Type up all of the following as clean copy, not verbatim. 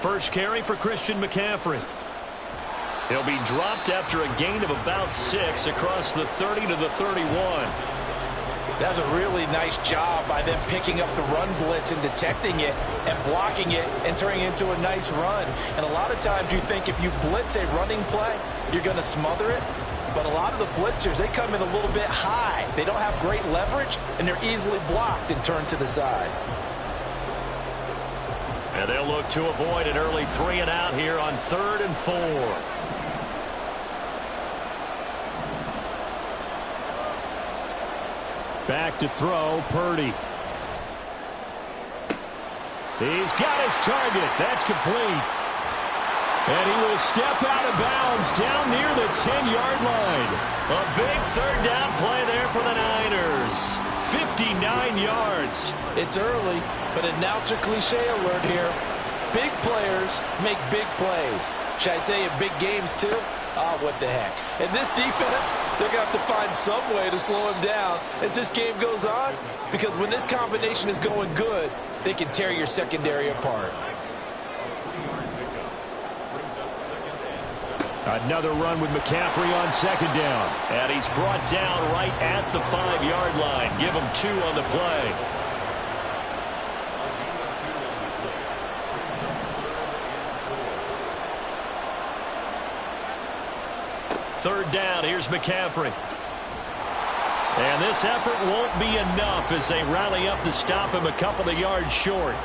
first carry for Christian McCaffrey. He'll be dropped after a gain of about 6 across the 30 to the 31. That's a really nice job by them picking up the run blitz and detecting it and blocking it and turning it into a nice run. And a lot of times you think if you blitz a running play, you're going to smother it. But a lot of the blitzers, they come in a little bit high. They don't have great leverage, and they're easily blocked and turned to the side. And they'll look to avoid an early 3 and out here on 3rd and 4. Back to throw, Purdy. He's got his target. That's complete. And he will step out of bounds down near the 10-yard line. A big 3rd down play there for the Niners. 59 yards. It's early, but announcer cliche alert here. Big players make big plays. Should I say in big games too? Oh, what the heck. And this defense, they're going to have to find some way to slow him down as this game goes on. Because when this combination is going good, they can tear your secondary apart. Another run with McCaffrey on 2nd down. And he's brought down right at the 5-yard line. Give him 2 on the play. Third down, here's McCaffrey. And this effort won't be enough as they rally up to stop him a couple of yards short.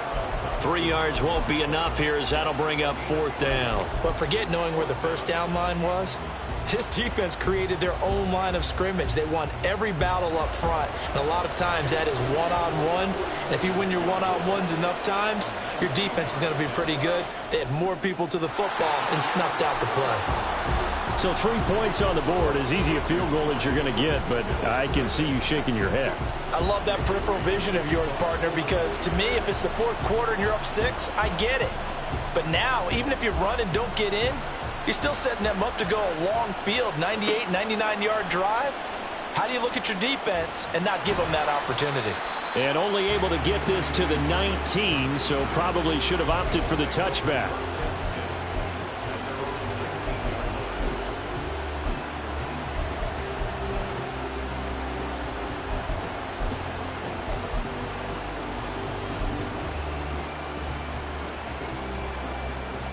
3 yards won't be enough here as that'll bring up 4th down. But forget knowing where the first down line was. This defense created their own line of scrimmage. They won every battle up front. And a lot of times that is one-on-one. And if you win your one-on-ones enough times, your defense is going to be pretty good. They had more people to the football and snuffed out the play. So 3 points on the board, as easy a field goal as you're going to get, but I can see you shaking your head. I love that peripheral vision of yours, partner, because to me, if it's the 4th quarter and you're up 6, I get it. But now, even if you run and don't get in, you're still setting them up to go a long field, 98, 99-yard drive. How do you look at your defense and not give them that opportunity? And only able to get this to the 19, so probably should have opted for the touchback.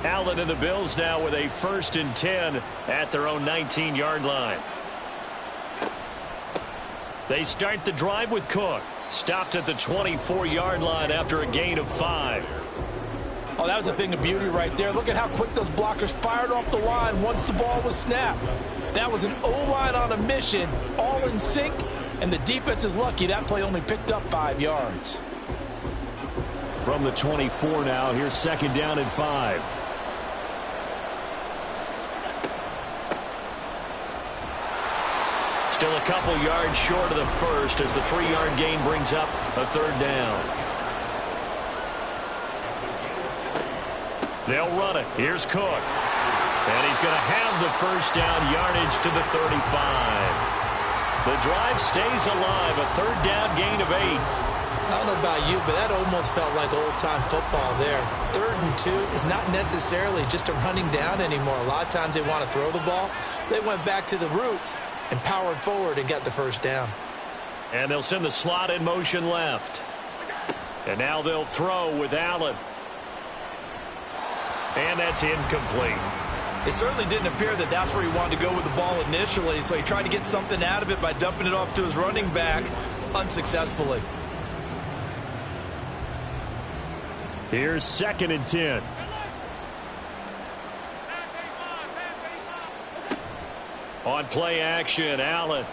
Allen and the Bills now with a 1st and 10 at their own 19-yard line. They start the drive with Cook. Stopped at the 24-yard line after a gain of 5. Oh, that was a thing of beauty right there. Look at how quick those blockers fired off the line once the ball was snapped. That was an O-line on a mission, all in sync, and the defense is lucky that play only picked up 5 yards. From the 24 now, here's 2nd down and 5. Still a couple yards short of the first as the 3-yard gain brings up a 3rd down. They'll run it. Here's Cook. And he's going to have the 1st down, yardage to the 35. The drive stays alive. A 3rd down gain of 8. I don't know about you, but that almost felt like old-time football there. 3rd and 2 is not necessarily just a running down anymore. A lot of times they want to throw the ball. They went back to the roots and powered forward and got the 1st down. And they'll send the slot in motion left. And now they'll throw with Allen. And that's incomplete. It certainly didn't appear that that's where he wanted to go with the ball initially, so he tried to get something out of it by dumping it off to his running back unsuccessfully. Here's 2nd and 10. On play action, Allen.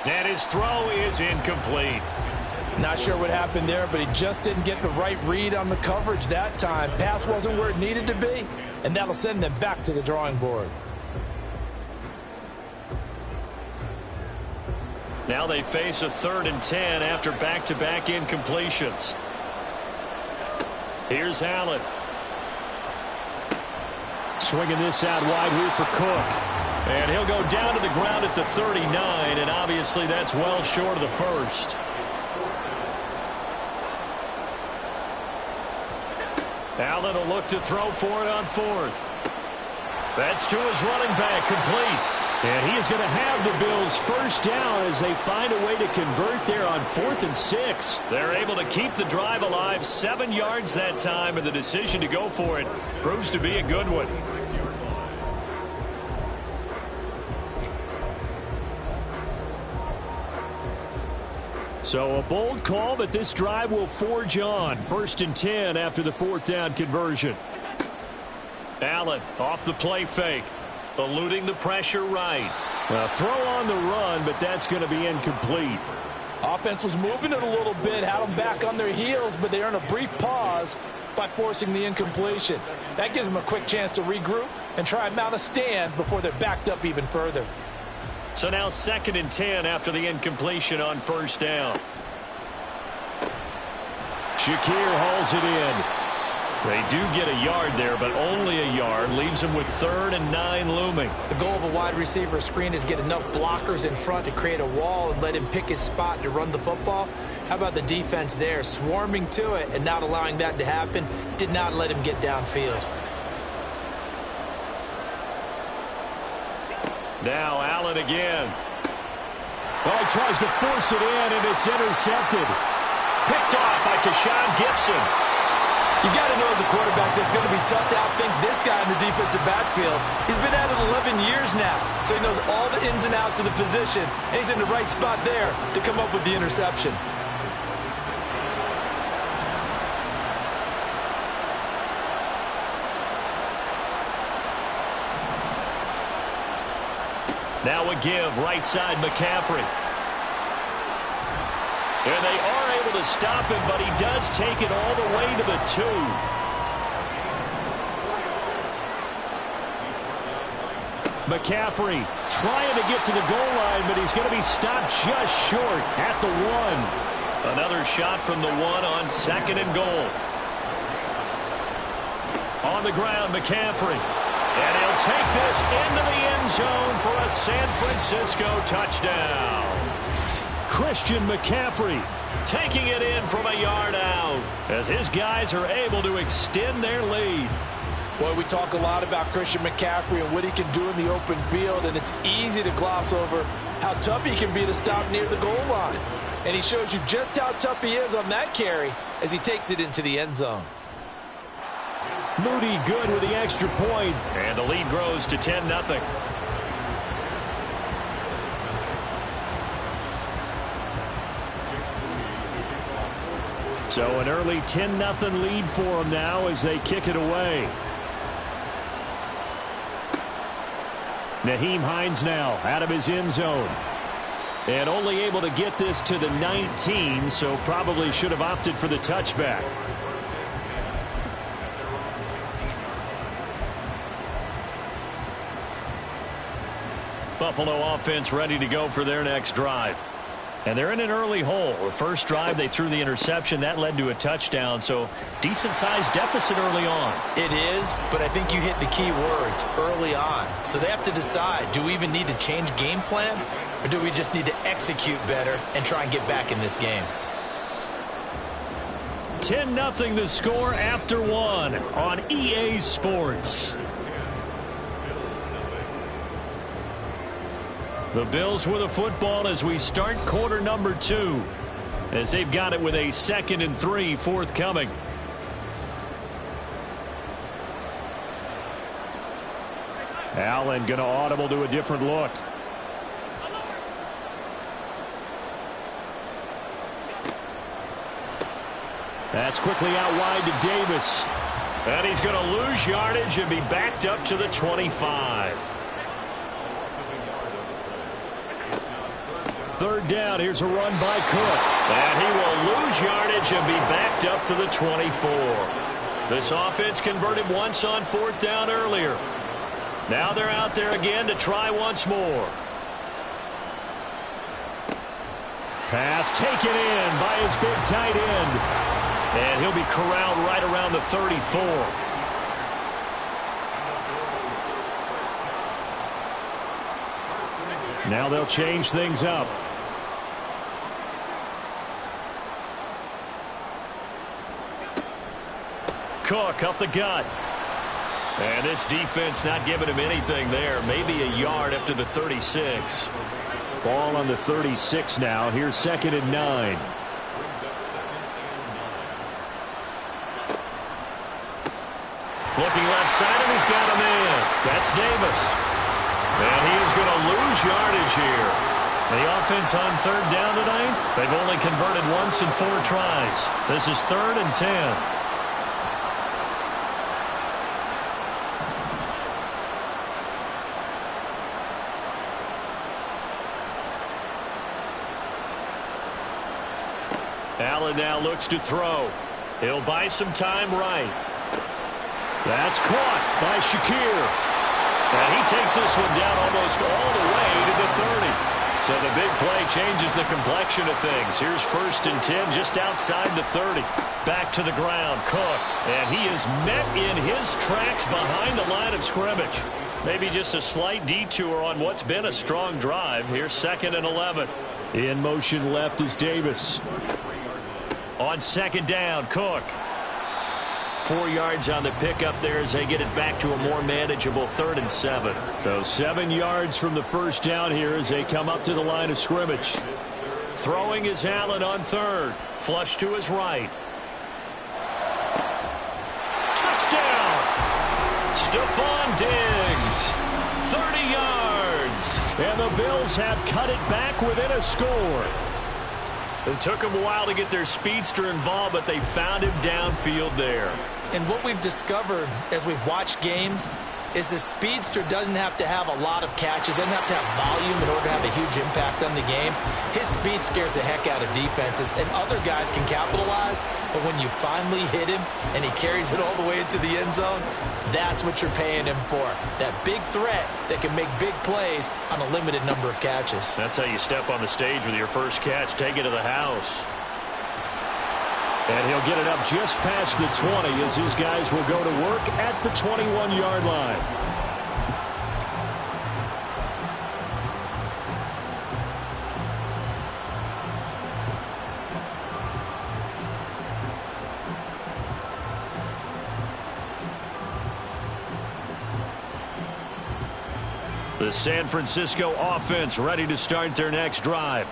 And his throw is incomplete. Not sure what happened there, but he just didn't get the right read on the coverage that time. Pass wasn't where it needed to be, and that'll send them back to the drawing board. Now they face a 3rd and 10 after back-to-back incompletions. Here's Allen. Swinging this out wide here for Cook. And he'll go down to the ground at the 39, and obviously that's well short of the 1st. Allen will look to throw for it on fourth. That's to his running back, complete. And he is going to have the Bills first down as they find a way to convert there on 4th and 6. They're able to keep the drive alive, 7 yards that time, and the decision to go for it proves to be a good one. So a bold call, but this drive will forge on. 1st and 10 after the 4th down conversion. Allen off the play fake. Eluding the pressure right. A throw on the run, but that's going to be incomplete. Offense was moving it a little bit, had them back on their heels, but they earned a brief pause by forcing the incompletion. That gives them a quick chance to regroup and try and mount a stand before they're backed up even further. So now 2nd and 10 after the incompletion on 1st down. Shakir hauls it in. They do get a yard there, but only a yard. Leaves them with 3rd and 9 looming. The goal of a wide receiver screen is get enough blockers in front to create a wall and let him pick his spot to run the football. How about the defense there, swarming to it and not allowing that to happen? Did not let him get downfield. Now Allen again. Well, he tries to force it in, and it's intercepted. Picked off by Tashawn Gibson. You got to know as a quarterback it's going to be tough to outthink this guy in the defensive backfield. He's been at it 11 years now, so he knows all the ins and outs of the position, and he's in the right spot there to come up with the interception. Now a give, right side McCaffrey. And they are able to stop him, but he does take it all the way to the 2. McCaffrey trying to get to the goal line, but he's going to be stopped just short at the 1. Another shot from the 1 on 2nd and goal. On the ground, McCaffrey. And he'll take this into the end zone for a San Francisco touchdown. Christian McCaffrey taking it in from a yard out as his guys are able to extend their lead. Boy, we talk a lot about Christian McCaffrey and what he can do in the open field, and it's easy to gloss over how tough he can be to stop near the goal line. And he shows you just how tough he is on that carry as he takes it into the end zone. Moody good with the extra point, and the lead grows to 10-0. So an early 10-0 lead for them now as they kick it away. Nyheim Hines now out of his end zone. And only able to get this to the 19, so probably should have opted for the touchback. Buffalo offense ready to go for their next drive. And they're in an early hole. The first drive, they threw the interception. That led to a touchdown, so decent-sized deficit early on. It is, but I think you hit the key words, early on. So they have to decide, do we even need to change game plan, or do we just need to execute better and try and get back in this game? 10-0 the score after 1 on EA Sports. The Bills with a football as we start quarter number 2, as they've got it with a 2nd and 3 forthcoming. Allen going to audible to a different look. That's quickly out wide to Davis. And he's going to lose yardage and be backed up to the 25. 3rd down. Here's a run by Cook. And he will lose yardage and be backed up to the 24. This offense converted once on 4th down earlier. Now they're out there again to try once more. Pass taken in by his big tight end. And he'll be corralled right around the 34. Now they'll change things up. Cook up the gut. And this defense not giving him anything there. Maybe a yard up to the 36. Ball on the 36 now. Here's 2nd and 9. Looking left side, and he's got a man. That's Davis. And he is going to lose yardage here. The offense on 3rd down tonight, they've only converted once in 4 tries. This is 3rd and 10. Allen now looks to throw. He'll buy some time right. That's caught by Shakir. And he takes this one down almost all the way to the 30. So the big play changes the complexion of things. Here's 1st and 10 just outside the 30. Back to the ground, Cook. And he is met in his tracks behind the line of scrimmage. Maybe just a slight detour on what's been a strong drive. Here's 2nd and 11. In motion left is Davis. On 2nd down, Cook. 4 yards on the pickup there as they get it back to a more manageable 3rd and 7. So 7 yards from the 1st down here as they come up to the line of scrimmage. Throwing is Allen on 3rd. Flush to his right. Touchdown! Stephon Diggs. 30 yards. And the Bills have cut it back within a score. It took them a while to get their speedster involved, but they found him downfield there. And what we've discovered as we've watched games is the speedster doesn't have to have a lot of catches, doesn't have to have volume in order to have a huge impact on the game. His speed scares the heck out of defenses, and other guys can capitalize, but when you finally hit him and he carries it all the way into the end zone, that's what you're paying him for. That big threat that can make big plays on a limited number of catches. That's how you step on the stage with your first catch. Take it to the house. And he'll get it up just past the 20 as his guys will go to work at the 21-yard line. The San Francisco offense ready to start their next drive.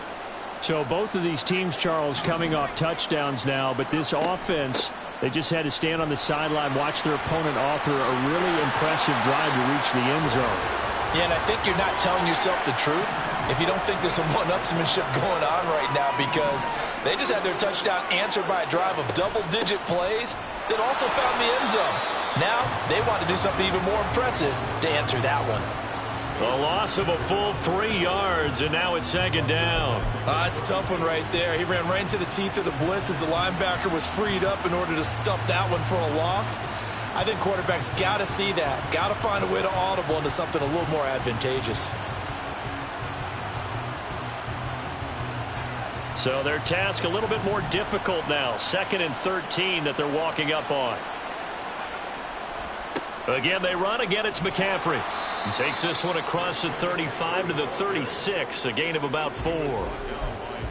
So both of these teams, Charles, coming off touchdowns now, but this offense, they just had to stand on the sideline, watch their opponent author a really impressive drive to reach the end zone. Yeah, and I think you're not telling yourself the truth if you don't think there's some one-upsmanship going on right now, because they just had their touchdown answered by a drive of double-digit plays that also found the end zone. Now they want to do something even more impressive to answer that one. A loss of a full 3 yards, and now it's 2nd down. It's a tough one right there. He ran right into the teeth of the blitz as the linebacker was freed up in order to stop that one for a loss. I think quarterbacks got to see that. Got to find a way to audible into something a little more advantageous. So their task a little bit more difficult now. 2nd and 13 that they're walking up on. Again, they run. Again, it's McCaffrey. And takes this one across the 35 to the 36, a gain of about 4.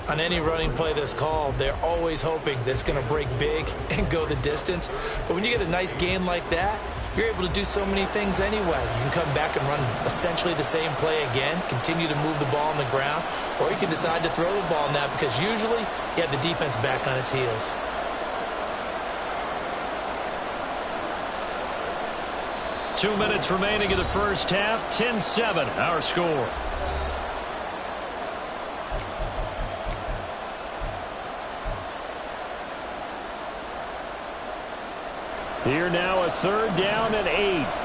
On any running play that's called, they're always hoping that it's going to break big and go the distance. But when you get a nice gain like that, you're able to do so many things anyway. You can come back and run essentially the same play again, continue to move the ball on the ground, or you can decide to throw the ball now because usually you have the defense back on its heels. Two minutes remaining in the first half. 10-7, our score. Here now a 3rd down and 8.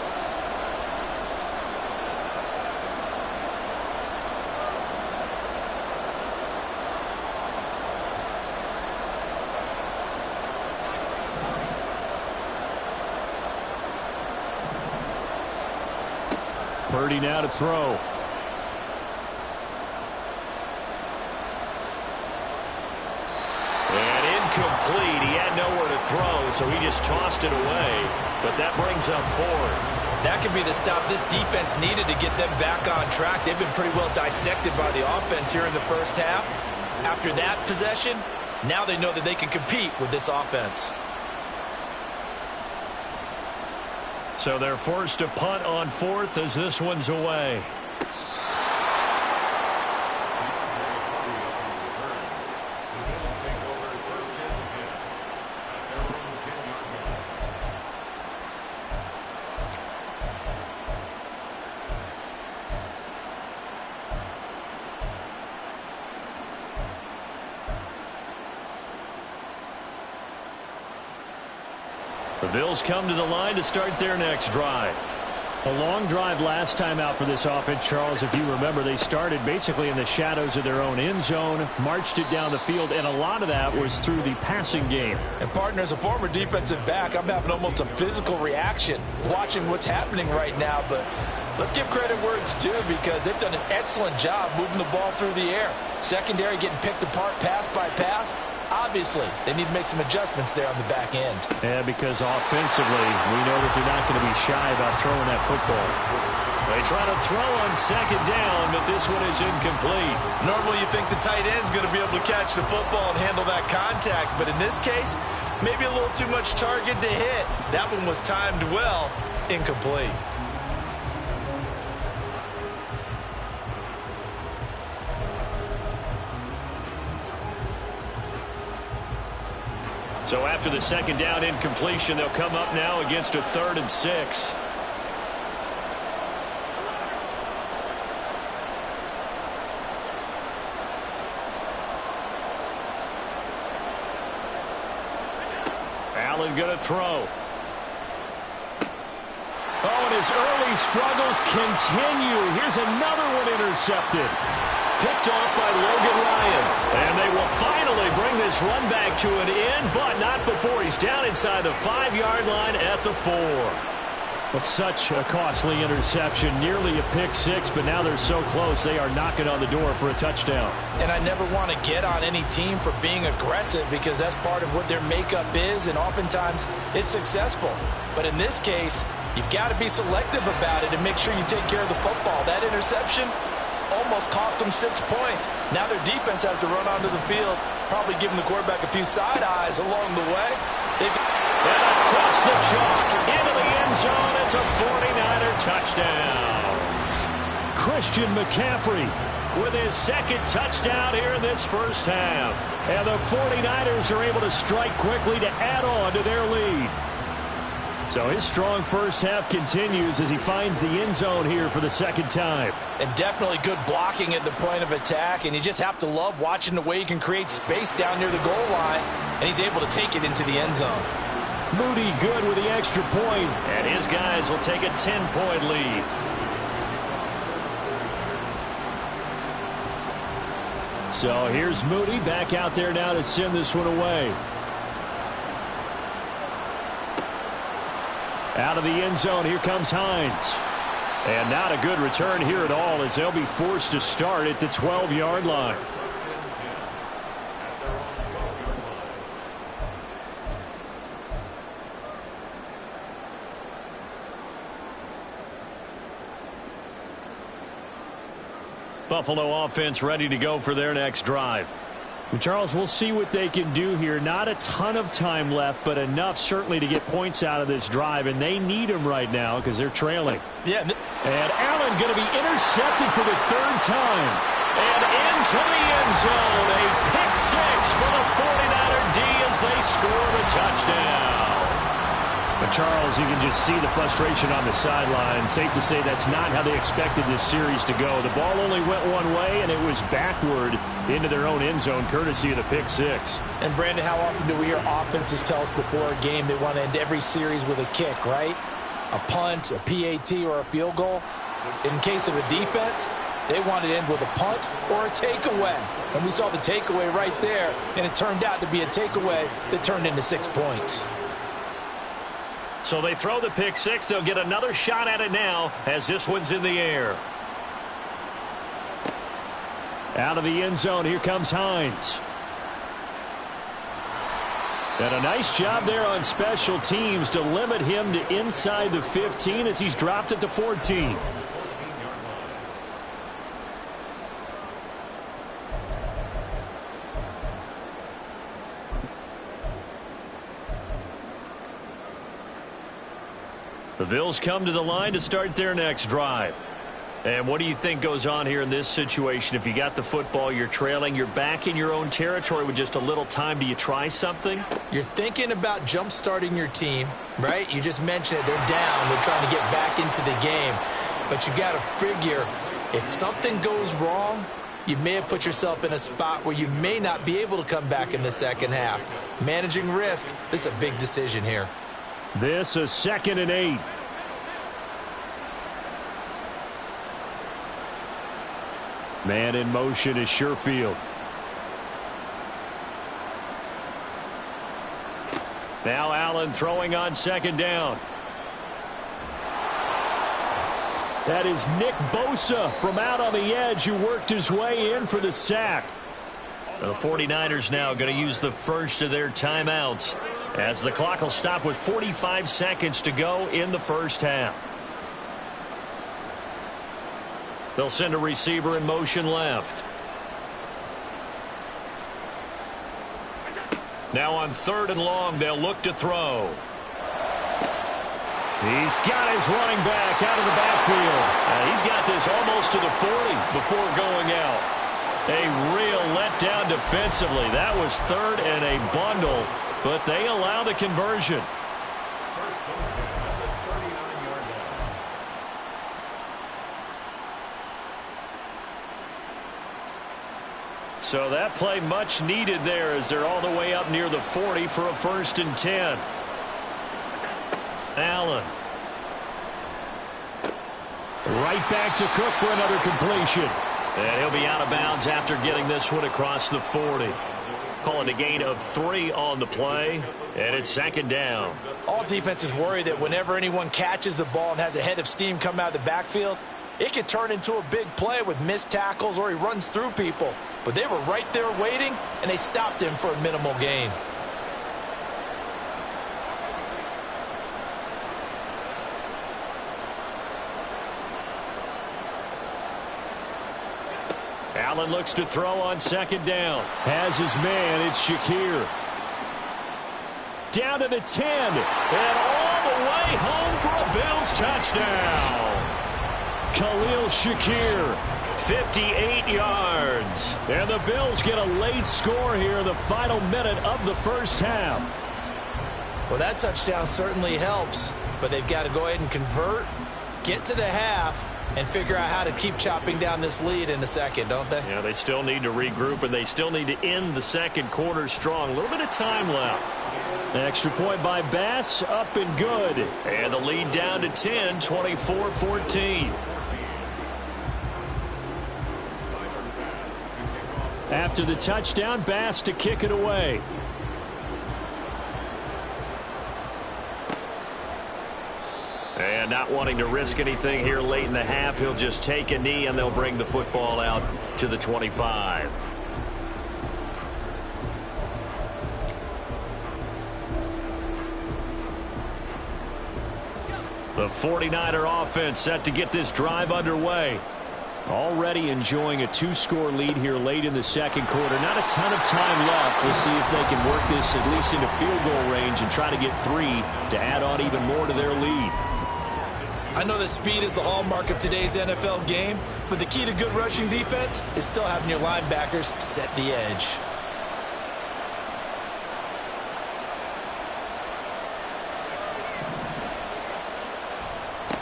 Purdy now to throw. And incomplete. He had nowhere to throw, so he just tossed it away. But that brings up 4th. That could be the stop this defense needed to get them back on track. They've been pretty well dissected by the offense here in the first half. After that possession, now they know that they can compete with this offense. So they're forced to punt on fourth as this one's away. The Bills come to the line to start their next drive. A long drive last time out for this offense, Charles. If you remember, they started basically in the shadows of their own end zone, marched it down the field, and a lot of that was through the passing game. And, partner, as a former defensive back, I'm having almost a physical reaction watching what's happening right now. But let's give credit where it's due, because they've done an excellent job moving the ball through the air. Secondary getting picked apart pass by pass. Obviously, they need to make some adjustments there on the back end. Yeah, because offensively, we know that they're not going to be shy about throwing that football. They try to throw on second down, but this one is incomplete. Normally, you think the tight end's going to be able to catch the football and handle that contact, but in this case, maybe a little too much target to hit. That one was timed well, incomplete. So after the second down incompletion, they'll come up now against a 3rd and 6. Allen going to throw. Oh, and his early struggles continue. Here's another one intercepted. Picked off by Logan Ryan. And they will finally bring this run back to an end, but not before he's down inside the 5-yard line at the 4. Well, such a costly interception, nearly a pick six, but now they're so close they are knocking on the door for a touchdown. And I never want to get on any team for being aggressive, because that's part of what their makeup is, and oftentimes it's successful. But in this case, you've got to be selective about it and make sure you take care of the football. That interception almost cost them 6 points. Now their defense has to run onto the field, probably giving the quarterback a few side eyes along the way. And across the chalk, into the end zone, it's a 49er touchdown. Christian McCaffrey with his second touchdown here in this first half. And the 49ers are able to strike quickly to add on to their lead. So his strong first half continues as he finds the end zone here for the second time. And definitely good blocking at the point of attack. And you just have to love watching the way he can create space down near the goal line. And he's able to take it into the end zone. Moody good with the extra point. And his guys will take a 10-point lead. So here's Moody back out there now to send this one away. Out of the end zone, here comes Hines. And not a good return here at all, as they'll be forced to start at the 12-yard line. Buffalo offense ready to go for their next drive. Charles, we'll see what they can do here. Not a ton of time left, but enough certainly to get points out of this drive, and they need them right now because they're trailing. Yeah. And Allen going to be intercepted for the 3rd time. And into the end zone, a pick six for the 49er D as they score the touchdown. But Charles, you can just see the frustration on the sideline. Safe to say that's not how they expected this series to go. The ball only went one way, and it was backward into their own end zone, courtesy of the pick six. And, Brandon, how often do we hear offenses tell us before a game they want to end every series with a kick, right? A punt, a PAT, or a field goal. In case of a defense, they want to end with a punt or a takeaway. And we saw the takeaway right there, and it turned out to be a takeaway that turned into 6 points. So they throw the pick six. They'll get another shot at it now as this one's in the air. Out of the end zone, here comes Hines. And a nice job there on special teams to limit him to inside the 15 as he's dropped at the 14. The Bills come to the line to start their next drive. And what do you think goes on here in this situation? If you got the football, you're trailing, you're back in your own territory with just a little time. Do you try something? You're thinking about jump-starting your team, right? You just mentioned it. They're down. They're trying to get back into the game. But you got to figure, if something goes wrong, you may have put yourself in a spot where you may not be able to come back in the second half. Managing risk, this is a big decision here. This is 2nd and 8. Man in motion is Sherfield. Now Allen throwing on 2nd down. That is Nick Bosa from out on the edge who worked his way in for the sack. The 49ers now going to use the first of their timeouts as the clock will stop with 45 seconds to go in the first half. They'll send a receiver in motion left. Now on 3rd and long, they'll look to throw. He's got his running back out of the backfield. He's got this almost to the 40 before going out. A real letdown defensively. That was 3rd and a bundle, but they allow the conversion. So that play much needed there as they're all the way up near the 40 for a 1st and 10. Allen. Right back to Cook for another completion. And he'll be out of bounds after getting this one across the 40. Calling a gain of 3 on the play, and it's 2nd down. All defenses worry that whenever anyone catches the ball and has a head of steam come out of the backfield, it could turn into a big play with missed tackles or he runs through people. But they were right there waiting, and they stopped him for a minimal gain. Allen looks to throw on 2nd down. Has his man. It's Shakir. Down to the 10. And all the way home for a Bills touchdown. Khalil Shakir, 58 yards. And the Bills get a late score here in the final minute of the first half. Well, that touchdown certainly helps, but they've got to go ahead and convert, get to the half, and figure out how to keep chopping down this lead in the second, don't they? Yeah, they still need to regroup, and they still need to end the second quarter strong. A little bit of time left. Extra point by Bass, up and good. And the lead down to 10, 24-14. After the touchdown, Bass to kick it away. And not wanting to risk anything here late in the half, he'll just take a knee and they'll bring the football out to the 25. The 49er offense set to get this drive underway. Already enjoying a 2-score lead here late in the second quarter. Not a ton of time left. We'll see if they can work this at least into field goal range and try to get 3 to add on even more to their lead. I know that speed is the hallmark of today's NFL game, but the key to good rushing defense is still having your linebackers set the edge.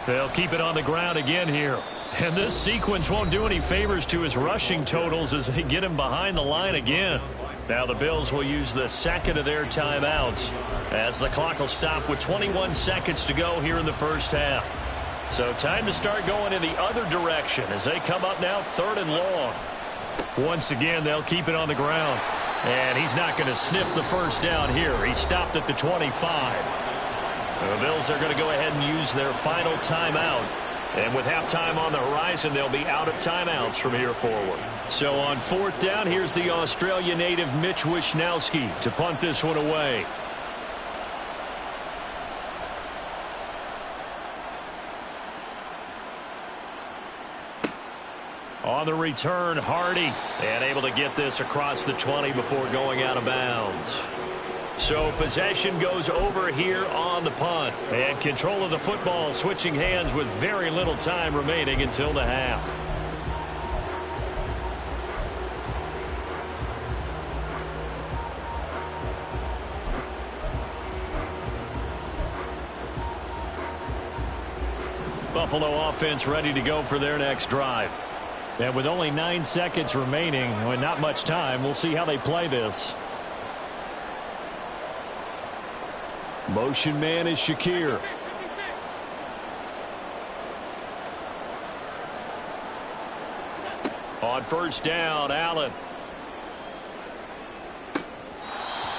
They'll keep it on the ground again here. And this sequence won't do any favors to his rushing totals as they get him behind the line again. Now the Bills will use the second of their timeouts as the clock will stop with 21 seconds to go here in the first half. So time to start going in the other direction as they come up now 3rd and long. Once again, they'll keep it on the ground. And he's not going to sniff the first down here. He stopped at the 25. The Bills are going to go ahead and use their final timeout. And with halftime on the horizon, they'll be out of timeouts from here forward. So on 4th down, here's the Australia native Mitch Wishnowsky to punt this one away. On the return, Hardy, and able to get this across the 20 before going out of bounds. So possession goes over here on the punt. And control of the football switching hands with very little time remaining until the half. Buffalo offense ready to go for their next drive. And with only 9 seconds remaining, and not much time, we'll see how they play this. Motion man is Shakir. On first down, Allen.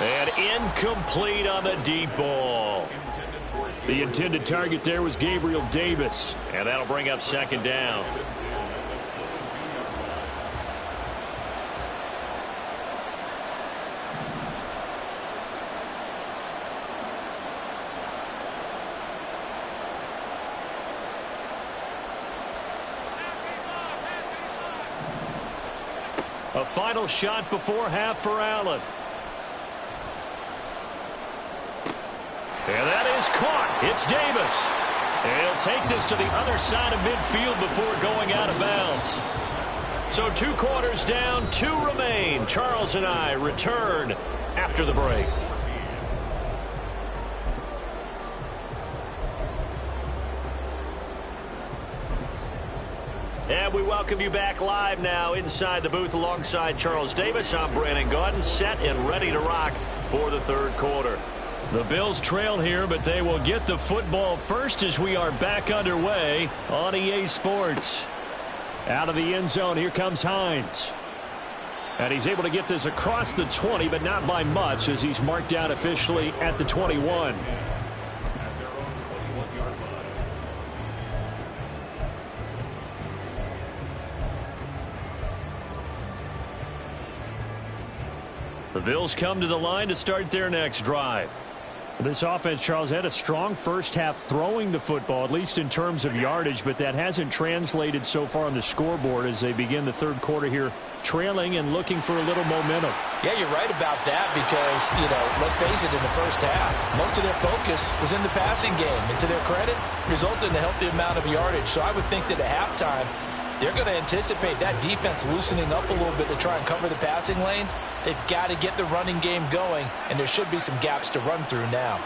And incomplete on the deep ball. The intended target there was Gabriel Davis. And that'll bring up second down. A final shot before half for Allen. And that is caught. It's Davis. And he'll take this to the other side of midfield before going out of bounds. So 2 quarters down, 2 remain. Charles and I return after the break. And we welcome you back live now inside the booth alongside Charles Davis. I'm Brandon Gaudin, set and ready to rock for the third quarter. The Bills trail here, but they will get the football first as we are back underway on EA Sports. Out of the end zone, here comes Hines. And he's able to get this across the 20, but not by much as he's marked down officially at the 21. The Bills come to the line to start their next drive. This offense, Charles, had a strong first half throwing the football, at least in terms of yardage, but that hasn't translated so far on the scoreboard as they begin the third quarter here, trailing and looking for a little momentum. Yeah, you're right about that because, let's face it, in the first half, most of their focus was in the passing game. And to their credit, resulted in a healthy amount of yardage. So I would think that at halftime, they're going to anticipate that defense loosening up a little bit to try and cover the passing lanes. They've got to get the running game going, and there should be some gaps to run through now.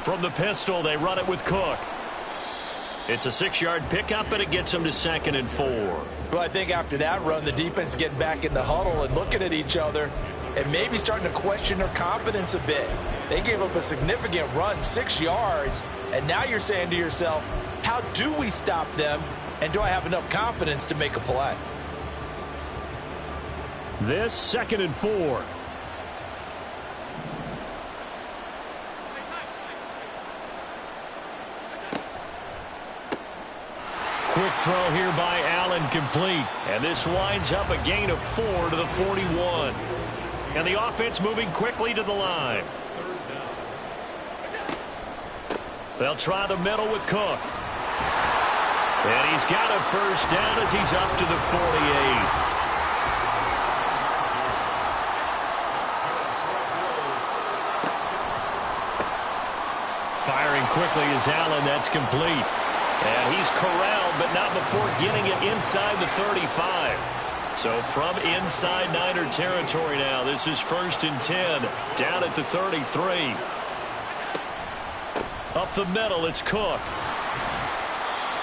From the pistol, they run it with Cook. It's a 6-yard pickup, and it gets them to 2nd and 4. Well, I think after that run, the defense is getting back in the huddle and looking at each other and maybe starting to question their confidence a bit. They gave up a significant run, 6 yards, and now you're saying to yourself, how do we stop them, and do I have enough confidence to make a play? This 2nd and 4. Quick throw here by Allen, complete. And this winds up a gain of 4 to the 41. And the offense moving quickly to the line. They'll try the middle with Cook. And he's got a first down as he's up to the 48. Firing quickly is Allen. That's complete. And he's corralled, but not before getting it inside the 35. So from inside Niner territory now, this is 1st and 10, down at the 33. Up the middle, it's Cook.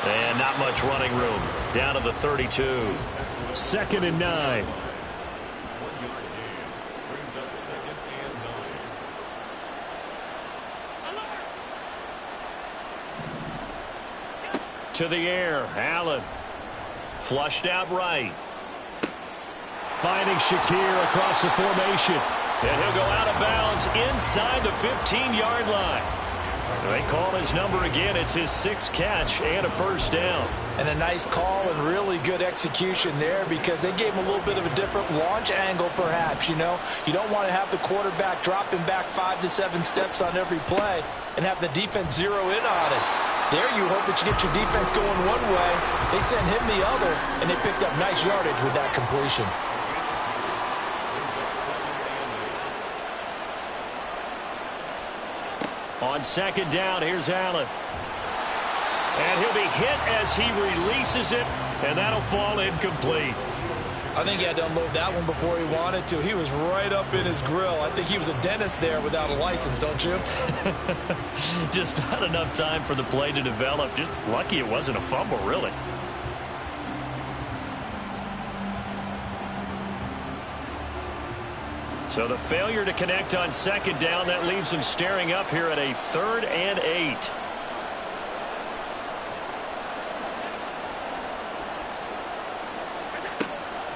And not much running room, down to the 32. 2nd and 9. To the air, Allen. Flushed out right. Finding Shakir across the formation. And he'll go out of bounds inside the 15-yard line. They call his number again. It's his 6th catch and a first down. And a nice call and really good execution there because they gave him a little bit of a different launch angle perhaps, You don't want to have the quarterback dropping back 5 to 7 steps on every play and have the defense zero in on it. There you hope that you get your defense going one way. They sent him the other, and they picked up nice yardage with that completion. On second down, here's Allen. And he'll be hit as he releases it, and that'll fall incomplete. I think he had to unload that one before he wanted to. He was right up in his grill. I think he was a dentist there without a license, don't you? Just not enough time for the play to develop. Just lucky it wasn't a fumble, really. So the failure to connect on second down, that leaves him staring up here at a 3rd and 8.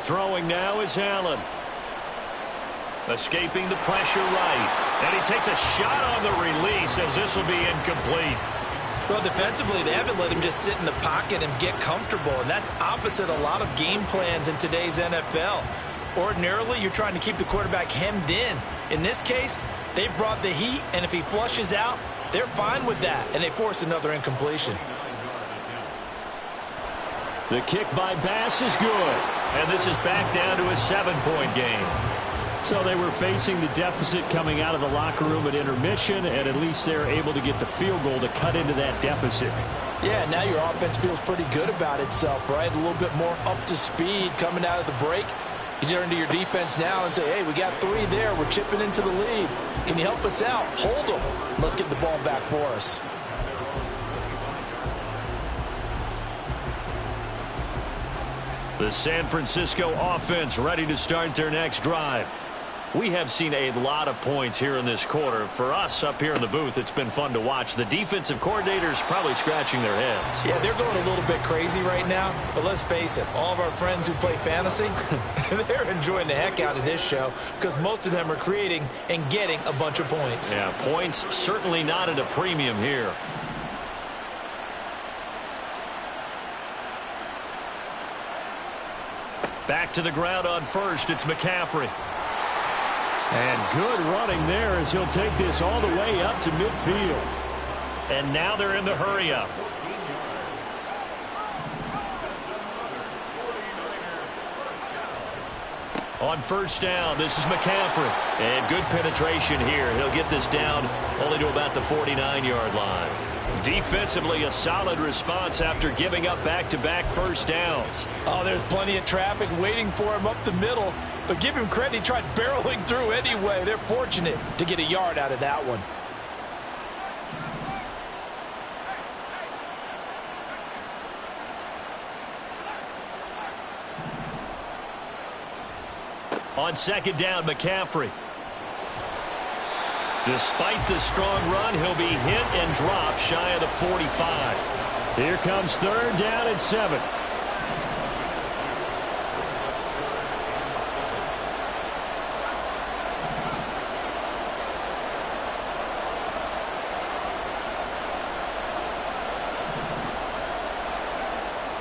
Throwing now is Allen. Escaping the pressure right. And he takes a shot on the release as this will be incomplete. Well, defensively, they haven't let him just sit in the pocket and get comfortable, and that's opposite a lot of game plans in today's NFL. Ordinarily, you're trying to keep the quarterback hemmed in. In this case, they brought the heat, and if he flushes out, they're fine with that, and they force another incompletion. The kick by Bass is good, and this is back down to a 7-point game. So they were facing the deficit coming out of the locker room at intermission, and at least they're able to get the field goal to cut into that deficit. Yeah, now your offense feels pretty good about itself, right? A little bit more up to speed coming out of the break. You turn to your defense now and say, hey, we got 3 there. We're chipping into the lead. Can you help us out? Hold them. Let's get the ball back for us. The San Francisco offense ready to start their next drive. We have seen a lot of points here in this quarter. For us up here in the booth, it's been fun to watch. The defensive coordinators probably scratching their heads. Yeah, they're going a little bit crazy right now. But let's face it, all of our friends who play fantasy, they're enjoying the heck out of this show because most of them are creating and getting a bunch of points. Yeah, points certainly not at a premium here. Back to the ground on first. It's McCaffrey. And good running there as he'll take this all the way up to midfield. And now they're in the hurry-up. On first down, this is McCaffrey. And good penetration here. He'll get this down only to about the 49-yard line. Defensively, a solid response after giving up back-to-back first downs. Oh, there's plenty of traffic waiting for him up the middle. But give him credit, he tried barreling through anyway. They're fortunate to get a yard out of that one. On second down, McCaffrey. Despite the strong run, he'll be hit and dropped shy of the 45. Here comes 3rd down and 7.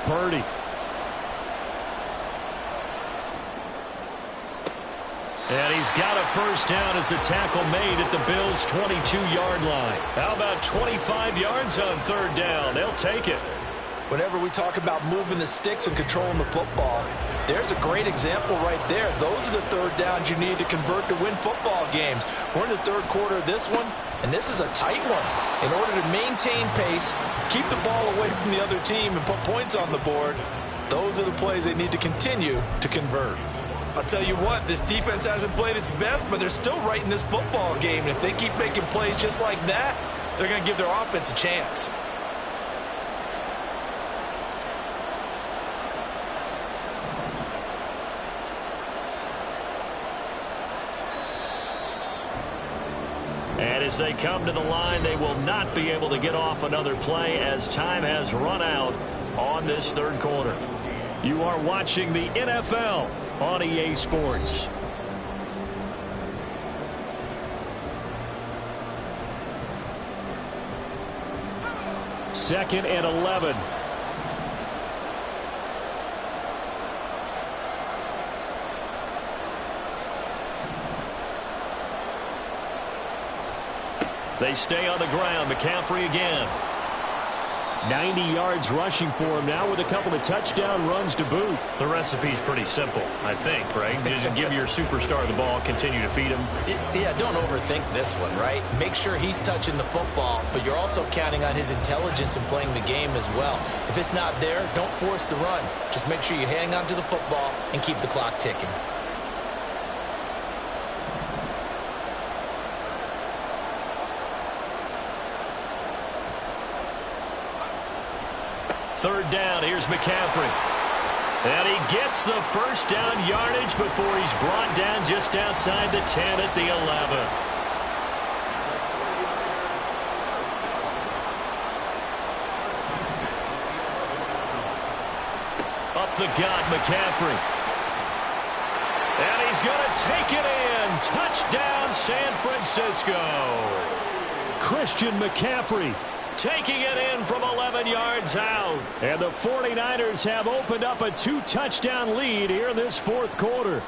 Purdy. And he's got a first down as the tackle made at the Bills' 22-yard line. How about 25 yards on 3rd down? They'll take it. Whenever we talk about moving the sticks and controlling the football, there's a great example right there. Those are the 3rd downs you need to convert to win football games. We're in the 3rd quarter of this one, and this is a tight one. In order to maintain pace, keep the ball away from the other team, and put points on the board, those are the plays they need to continue to convert. I'll tell you what, this defense hasn't played its best, but they're still right in this football game. And if they keep making plays just like that, they're going to give their offense a chance. And as they come to the line, they will not be able to get off another play as time has run out on this 3rd quarter. You are watching the NFL on EA Sports. Second and 11. They stay on the ground. McCaffrey again. 90 yards rushing for him now with a couple of touchdown runs to boot. The recipe's pretty simple, I think, right? Just give your superstar the ball, continue to feed him. Yeah, don't overthink this one, right? Make sure he's touching the football, but you're also counting on his intelligence in playing the game as well. If it's not there, don't force the run. Just make sure you hang on to the football and keep the clock ticking. Third down, here's McCaffrey. And he gets the first down yardage before he's brought down just outside the 10 at the 11. Up the gut, McCaffrey. And he's going to take it in. Touchdown, San Francisco. Christian McCaffrey taking it in from 11 yards out. And the 49ers have opened up a 2-touchdown lead here in this fourth quarter.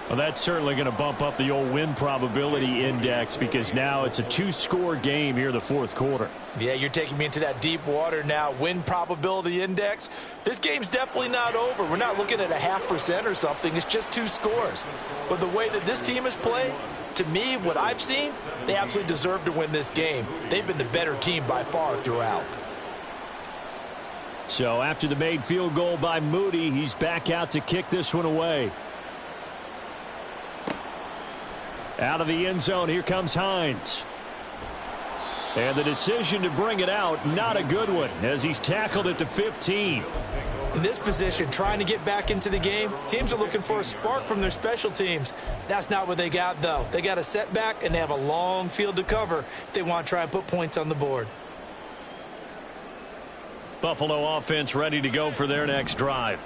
Well, that's certainly going to bump up the old win probability index because now it's a 2-score game here in the fourth quarter. Yeah, you're taking me into that deep water now. Win probability index. This game's definitely not over. We're not looking at a 0.5% or something. It's just 2 scores. But the way that this team has played, to me, what I've seen, they absolutely deserve to win this game. They've been the better team by far throughout. So after the made field goal by Moody, he's back out to kick this one away. Out of the end zone, here comes Hines. And the decision to bring it out, not a good one, as he's tackled at the 15. In this position, trying to get back into the game, teams are looking for a spark from their special teams. That's not what they got, though. They got a setback, and they have a long field to cover if they want to try and put points on the board. Buffalo offense ready to go for their next drive.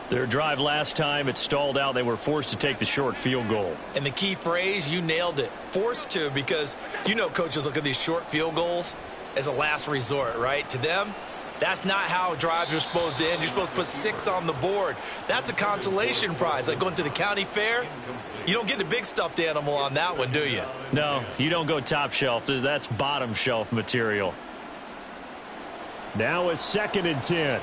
Their drive last time, it stalled out. They were forced to take the short field goal. And the key phrase, you nailed it, forced to, because you know coaches look at these short field goals as a last resort, right? To them, that's not how drives are supposed to end. You're supposed to put 6 on the board. That's a consolation prize, like going to the county fair. You don't get the big stuffed animal on that one, do you? No, you don't go top shelf. That's bottom shelf material. Now a 2nd and 10.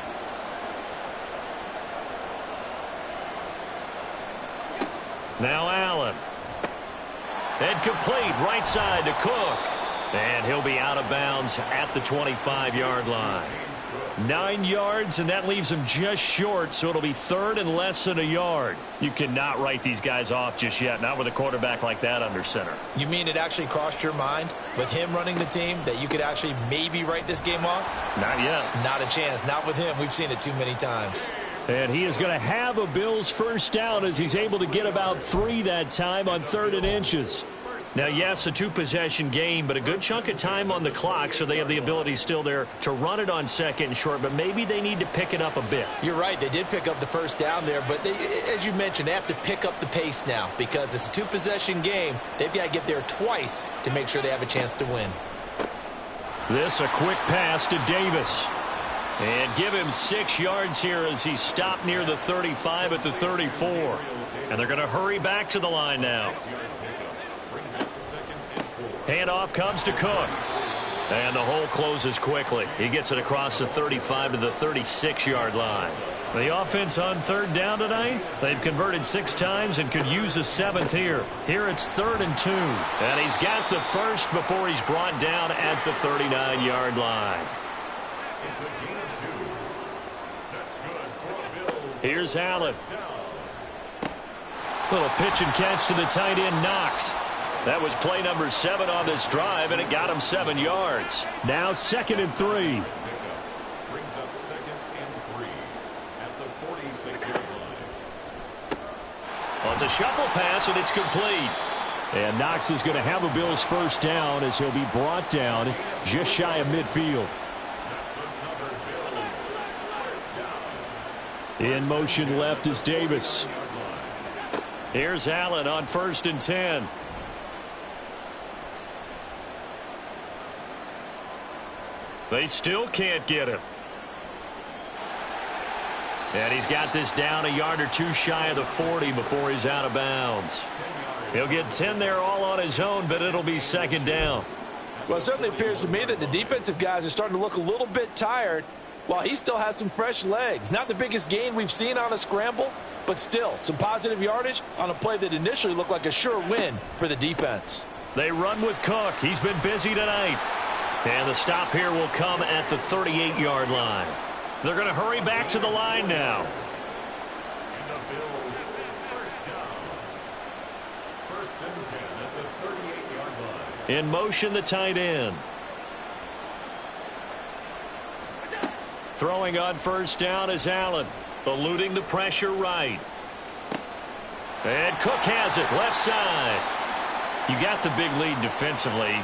Now Allen. And complete right side to Cook. And he'll be out of bounds at the 25-yard line. 9 yards, and that leaves him just short, so it'll be 3rd and less than a yard. You cannot write these guys off just yet, not with a quarterback like that under center. You mean it actually crossed your mind with him running the team that you could actually maybe write this game off? Not yet. Not a chance. Not with him. We've seen it too many times. And he is going to have a Bills first down as he's able to get about 3 that time on 3rd and inches. Now, yes, a 2-possession game, but a good chunk of time on the clock, so they have the ability still there to run it on 2nd and short, but maybe they need to pick it up a bit. You're right. They did pick up the first down there, but they, as you mentioned, they have to pick up the pace now because it's a 2-possession game. They've got to get there twice to make sure they have a chance to win. This a quick pass to Davis. And give him 6 yards here as he's stopped near the 35 at the 34. And they're going to hurry back to the line now. Handoff comes to Cook. And the hole closes quickly. He gets it across the 35 to the 36-yard line. The offense on 3rd down tonight, they've converted 6 times and could use a 7th here. Here it's 3rd and 2. And he's got the first before he's brought down at the 39-yard line. Here's Allen. Little pitch and catch to the tight end, Knox. That was play number 7 on this drive, and it got him 7 yards. Now 2nd and 3. Brings up 2nd and 3 at the 46-yard line. Well, it's a shuffle pass, and it's complete. And Knox is going to have a Bills first down as he'll be brought down just shy of midfield. In motion left is Davis. Here's Allen on 1st and 10. They still can't get him. And he's got this down a yard or 2 shy of the 40 before he's out of bounds. He'll get 10 there all on his own, but it'll be 2nd down. Well, it certainly appears to me that the defensive guys are starting to look a little bit tired while he still has some fresh legs. Not the biggest gain we've seen on a scramble, but still some positive yardage on a play that initially looked like a sure win for the defense. They run with Cook. He's been busy tonight. And the stop here will come at the 38-yard line. They're going to hurry back to the line now. And the Bills first down. First and 10 at the 38-yard line. In motion, the tight end. Throwing on first down is Allen. Eluding the pressure right. And Cook has it left side. You got the big lead defensively.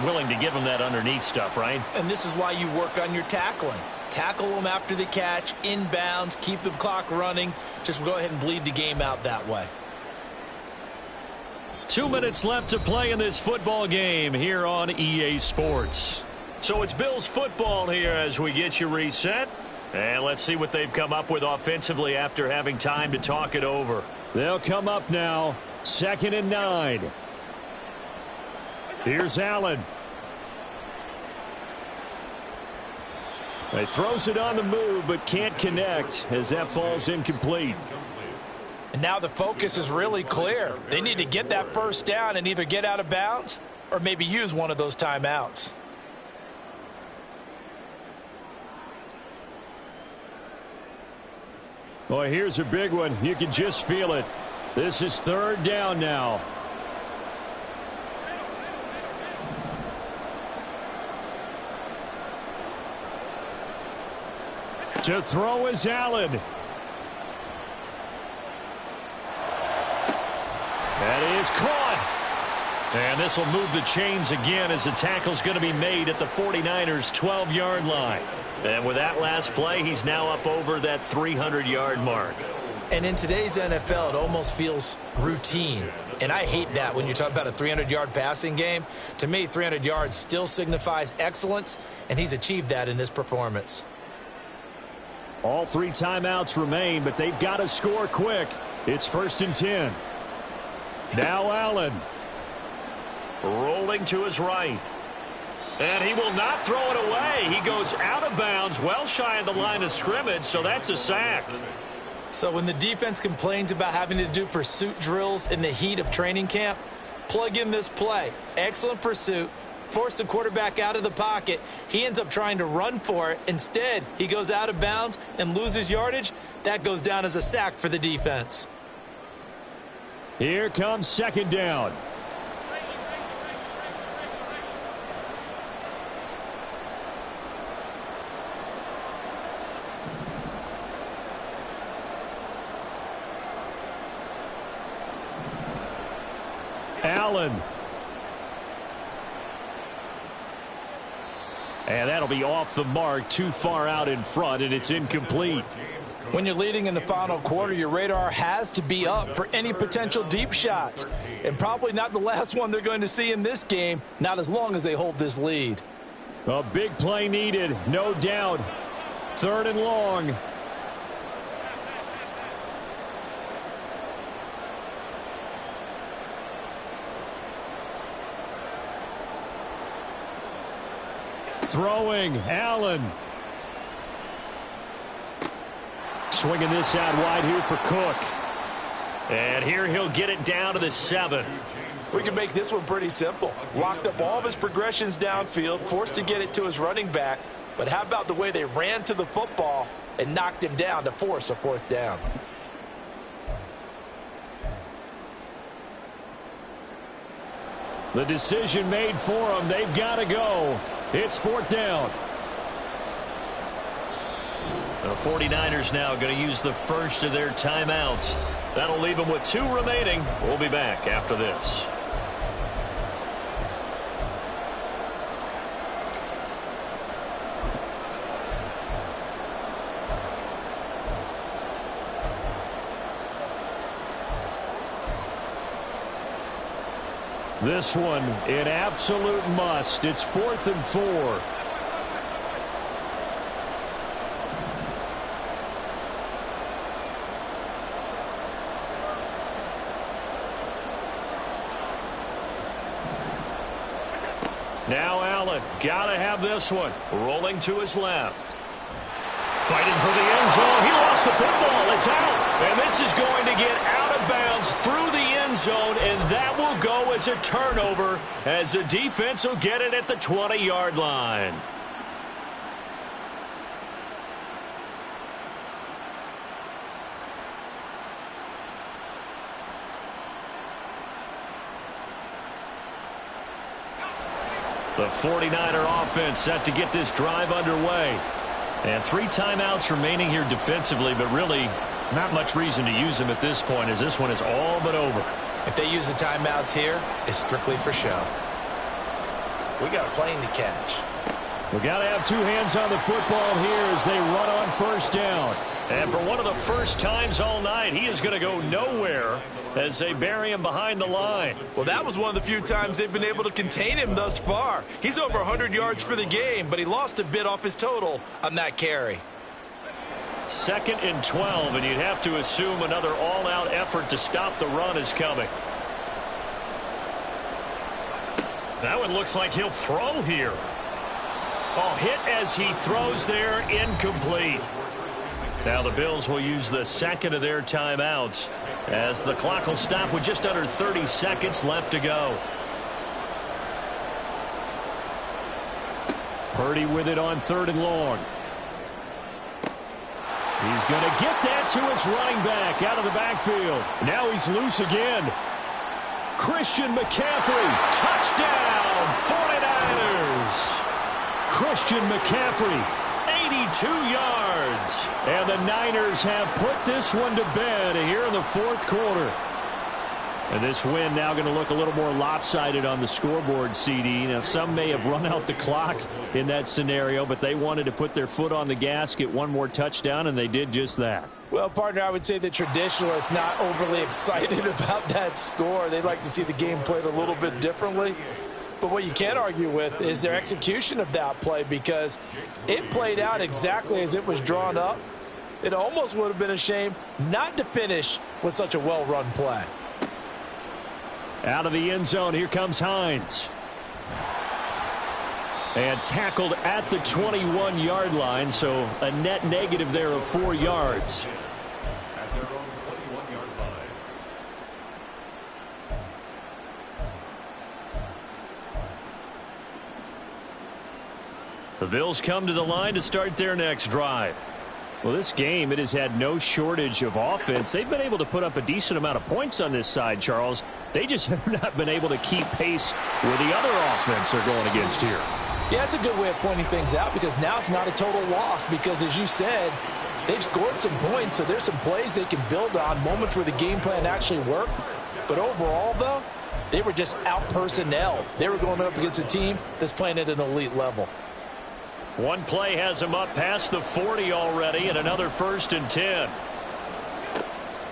Willing to give him that underneath stuff, right? And this is why you work on your tackling. Tackle them after the catch, inbounds, keep the clock running. Just go ahead and bleed the game out that way. 2 minutes left to play in this football game here on EA Sports. So it's Bills football here as we get you reset. And let's see what they've come up with offensively after having time to talk it over. They'll come up now. 2nd and 9. Here's Allen. He throws it on the move but can't connect as that falls incomplete. And now the focus is really clear. They need to get that first down and either get out of bounds or maybe use one of those timeouts. Boy, here's a big one. You can just feel it. This is 3rd down now. To throw is Allen. That is caught. And this will move the chains again as the tackle's going to be made at the 49ers' 12-yard line. And with that last play, he's now up over that 300-yard mark. And in today's NFL, it almost feels routine. And I hate that when you talk about a 300-yard passing game. To me, 300 yards still signifies excellence, and he's achieved that in this performance. All 3 timeouts remain, but they've got to score quick. It's 1st and 10. Now Allen. Rolling to his right. And he will not throw it away. He goes out of bounds, well shy of the line of scrimmage, so that's a sack. So when the defense complains about having to do pursuit drills in the heat of training camp, plug in this play. Excellent pursuit. Force the quarterback out of the pocket. He ends up trying to run for it. Instead, he goes out of bounds and loses yardage. That goes down as a sack for the defense. Here comes 2nd down. Allen. And that'll be off the mark, too far out in front, and it's incomplete. When you're leading in the final quarter, your radar has to be up for any potential deep shots. And probably not the last one they're going to see in this game, not as long as they hold this lead. A big play needed, no doubt. 3rd and long. Throwing, Allen. Swinging this out wide here for Cook. And here he'll get it down to the 7. We can make this one pretty simple. Locked up all of his progressions downfield, forced to get it to his running back. But how about the way they ran to the football and knocked him down to force a 4th down? The decision made for them. They've got to go. It's 4th down. The 49ers now going to use the first of their timeouts. That'll leave them with 2 remaining. We'll be back after this. This one, an absolute must. It's 4th and 4. Now Allen, gotta have this one. Rolling to his left. Fighting for the end zone. He lost the football. It's out. And this is going to get out of bounds through the end zone, and that will go as a turnover as the defense will get it at the 20-yard line. The 49er offense set to get this drive underway. And 3 timeouts remaining here defensively, but really not much reason to use them at this point as this one is all but over. If they use the timeouts here, it's strictly for show. We got a plane to catch. We got to have 2 hands on the football here as they run on first down. And for one of the first times all night, he is going to go nowhere as they bury him behind the line. Well, that was one of the few times they've been able to contain him thus far. He's over 100 yards for the game, but he lost a bit off his total on that carry. 2nd and 12, and you'd have to assume another all-out effort to stop the run is coming. That one looks like he'll throw here. Oh, hit as he throws there, incomplete. Now the Bills will use the 2nd of their timeouts as the clock will stop with just under 30 seconds left to go. Purdy with it on 3rd and long. He's going to get that to his running back out of the backfield. Now he's loose again. Christian McCaffrey, touchdown, 49ers. Christian McCaffrey, 82 yards. And the Niners have put this one to bed here in the 4th quarter. And this win now going to look a little more lopsided on the scoreboard, CD. Now, some may have run out the clock in that scenario, but they wanted to put their foot on the gas, get one more touchdown, and they did just that. Well, partner, I would say the traditionalists not overly excited about that score. They'd like to see the game played a little bit differently. But what you can't argue with is their execution of that play, because it played out exactly as it was drawn up. It almost would have been a shame not to finish with such a well-run play. Out of the end zone, here comes Hines. And tackled at the 21-yard line, so a net negative there of 4 yards. At their own 21-yard line. The Bills come to the line to start their next drive. Well, this game, it has had no shortage of offense. They've been able to put up a decent amount of points on this side, Charles. They just have not been able to keep pace with the other offense they're going against here. Yeah, it's a good way of pointing things out, because now it's not a total loss, because as you said, they've scored some points, so there's some plays they can build on, moments where the game plan actually worked. But overall, though, they were just out-personnel. They were going up against a team that's playing at an elite level. One play has him up past the 40 already, and another 1st and 10.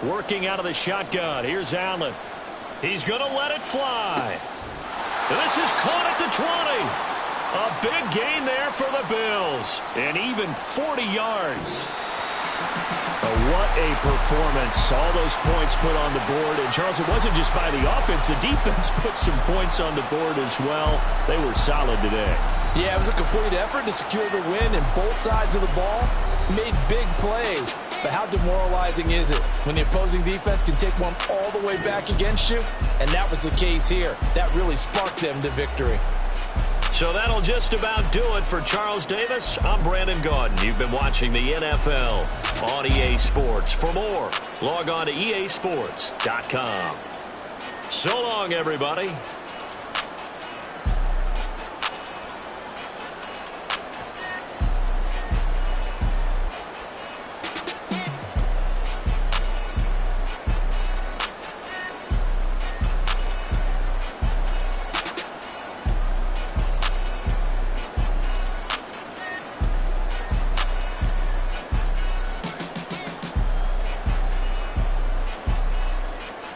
Working out of the shotgun. Here's Allen. He's going to let it fly. This is caught at the 20. A big gain there for the Bills. And even 40 yards. What a performance. All those points put on the board. And, Charles, it wasn't just by the offense. The defense put some points on the board as well. They were solid today. Yeah, it was a complete effort to secure the win, and both sides of the ball made big plays. But how demoralizing is it when the opposing defense can take one all the way back against you? And that was the case here. That really sparked them to victory. So that'll just about do it for Charles Davis. I'm Brandon Gaudin. You've been watching the NFL on EA Sports. For more, log on to easports.com. So long, everybody.